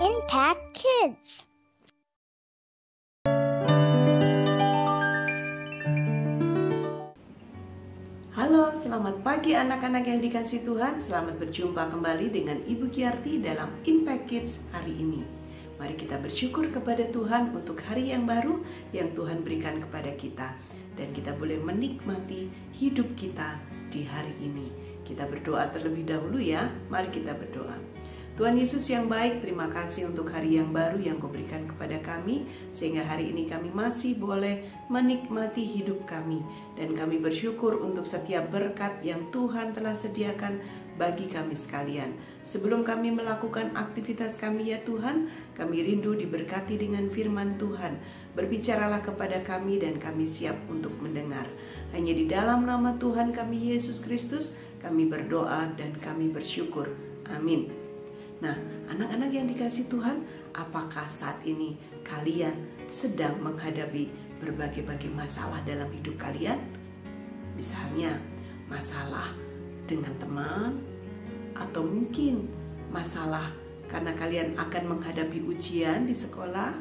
Impact Kids. Halo, selamat pagi anak-anak yang dikasihi Tuhan. Selamat berjumpa kembali dengan Ibu Kiarti dalam Impact Kids hari ini. Mari kita bersyukur kepada Tuhan untuk hari yang baru yang Tuhan berikan kepada kita. Dan kita boleh menikmati hidup kita di hari ini. Kita berdoa terlebih dahulu ya. Mari kita berdoa. Tuhan Yesus yang baik, terima kasih untuk hari yang baru yang Kau berikan kepada kami, sehingga hari ini kami masih boleh menikmati hidup kami. Dan kami bersyukur untuk setiap berkat yang Tuhan telah sediakan bagi kami sekalian. Sebelum kami melakukan aktivitas kami ya Tuhan, kami rindu diberkati dengan firman Tuhan. Berbicaralah kepada kami dan kami siap untuk mendengar. Hanya di dalam nama Tuhan kami Yesus Kristus, kami berdoa dan kami bersyukur. Amin. Nah, anak-anak yang dikasihi Tuhan, apakah saat ini kalian sedang menghadapi berbagai masalah dalam hidup kalian? Misalnya, masalah dengan teman, atau mungkin masalah karena kalian akan menghadapi ujian di sekolah,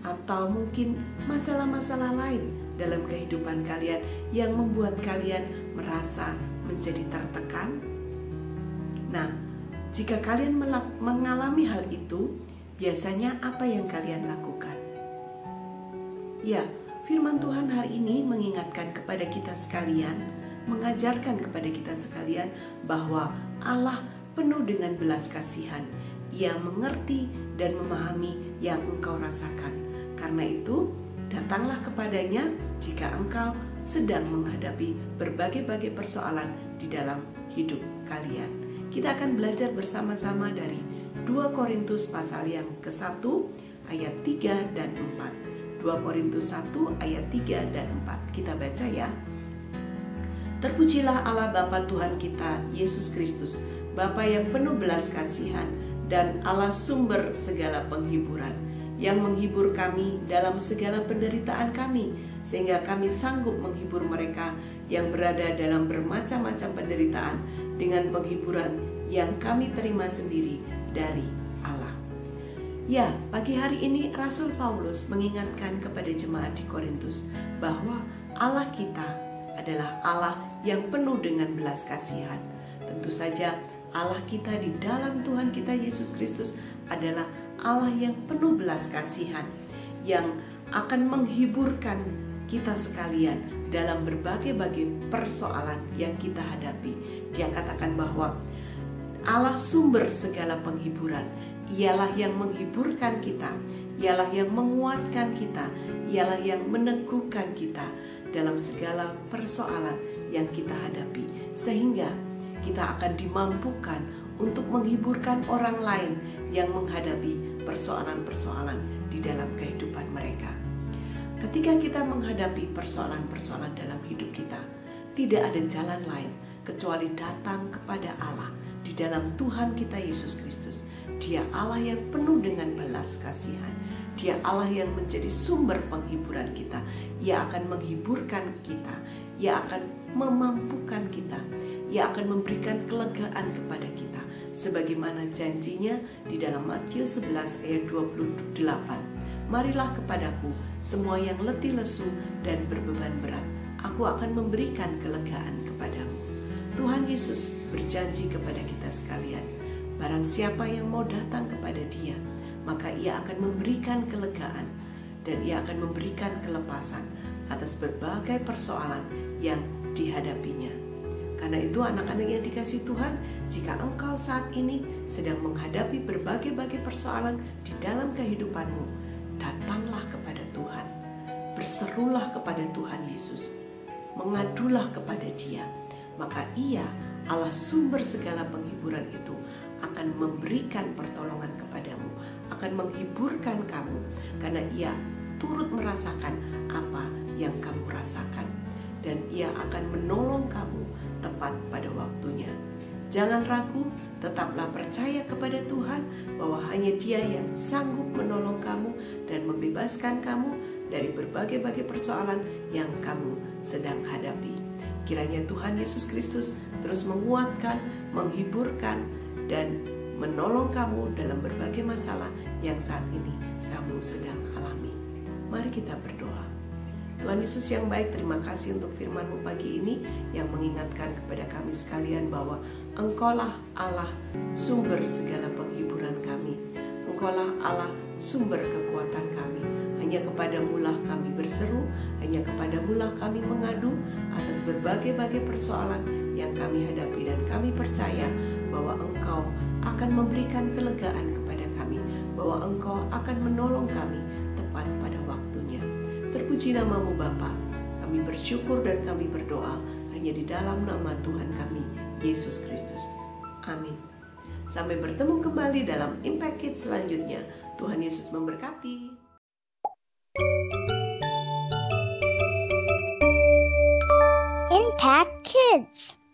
atau mungkin masalah-masalah lain dalam kehidupan kalian yang membuat kalian merasa menjadi tertekan. Nah, jika kalian mengalami hal itu, biasanya apa yang kalian lakukan? Ya, firman Tuhan hari ini mengingatkan kepada kita sekalian, mengajarkan kepada kita sekalian bahwa Allah penuh dengan belas kasihan. Ia mengerti dan memahami yang engkau rasakan. Karena itu, datanglah kepadanya jika engkau sedang menghadapi berbagai persoalan di dalam hidup kalian. Kita akan belajar bersama-sama dari 2 Korintus pasal yang ke-1 ayat 3 dan 4. 2 Korintus 1 ayat 3 dan 4. Kita baca ya. Terpujilah Allah Bapa Tuhan kita Yesus Kristus, Bapa yang penuh belas kasihan dan Allah sumber segala penghiburan, yang menghibur kami dalam segala penderitaan kami, sehingga kami sanggup menghibur mereka yang berada dalam bermacam-macam penderitaan dengan penghiburan yang kami terima sendiri dari Allah. Ya, pagi hari ini Rasul Paulus mengingatkan kepada jemaat di Korintus bahwa Allah kita adalah Allah yang penuh dengan belas kasihan. Tentu saja Allah kita di dalam Tuhan kita Yesus Kristus adalah Allah yang penuh belas kasihan, yang akan menghiburkan kita sekalian dalam berbagai persoalan yang kita hadapi. Dia katakan bahwa Allah sumber segala penghiburan. Ialah yang menghiburkan kita, ialah yang menguatkan kita, ialah yang meneguhkan kita dalam segala persoalan yang kita hadapi, sehingga kita akan dimampukan untuk menghiburkan orang lain yang menghadapi persoalan-persoalan di dalam kehidupan mereka. Ketika kita menghadapi persoalan-persoalan dalam hidup kita, tidak ada jalan lain kecuali datang kepada Allah di dalam Tuhan kita Yesus Kristus. Dia Allah yang penuh dengan belas kasihan. Dia Allah yang menjadi sumber penghiburan kita. Ia akan menghiburkan kita. Ia akan memampukan kita. Ia akan memberikan kelegaan kepada kita, sebagaimana janjinya di dalam Matius 11 ayat 28. Marilah kepadaku semua yang letih lesu dan berbeban berat, aku akan memberikan kelegaan kepadamu. Tuhan Yesus berjanji kepada kita sekalian, barang siapa yang mau datang kepada Dia, maka Ia akan memberikan kelegaan dan Ia akan memberikan kelepasan atas berbagai persoalan yang dihadapinya. Karena itu anak-anak yang dikasihi Tuhan, jika engkau saat ini sedang menghadapi berbagai persoalan di dalam kehidupanmu, datanglah kepada Tuhan, berserulah kepada Tuhan Yesus, mengadulah kepada Dia, maka Ia, Allah sumber segala penghiburan itu, akan memberikan pertolongan kepadamu, akan menghiburkan kamu, karena Ia turut merasakan apa yang kamu rasakan, dan Ia akan menolong kamu tepat pada waktunya. Jangan ragu, tetaplah percaya kepada Tuhan bahwa hanya Dia yang sanggup menolong kamu dan membebaskan kamu dari berbagai persoalan yang kamu sedang hadapi. Kiranya Tuhan Yesus Kristus terus menguatkan, menghiburkan, dan menolong kamu dalam berbagai masalah yang saat ini kamu sedang alami. Mari kita berdoa. Tuhan Yesus yang baik, terima kasih untuk firman-Mu pagi ini yang mengingatkan kepada kami sekalian bahwa Engkaulah Allah sumber segala penghiburan kami. Engkaulah Allah sumber kekuatan kami. Hanya kepadamu-lah kami berseru, hanya kepadamu-lah kami mengadu atas berbagai-bagai persoalan yang kami hadapi, dan kami percaya bahwa Engkau akan memberikan kelegaan kepada kami, bahwa Engkau akan menolong kami tepat pada waktunya. Terpuji nama-Mu Bapa. Kami bersyukur dan kami berdoa hanya di dalam nama Tuhan kami, Yesus Kristus. Amin. Sampai bertemu kembali dalam Impact Kids selanjutnya. Tuhan Yesus memberkati. Impact Kids.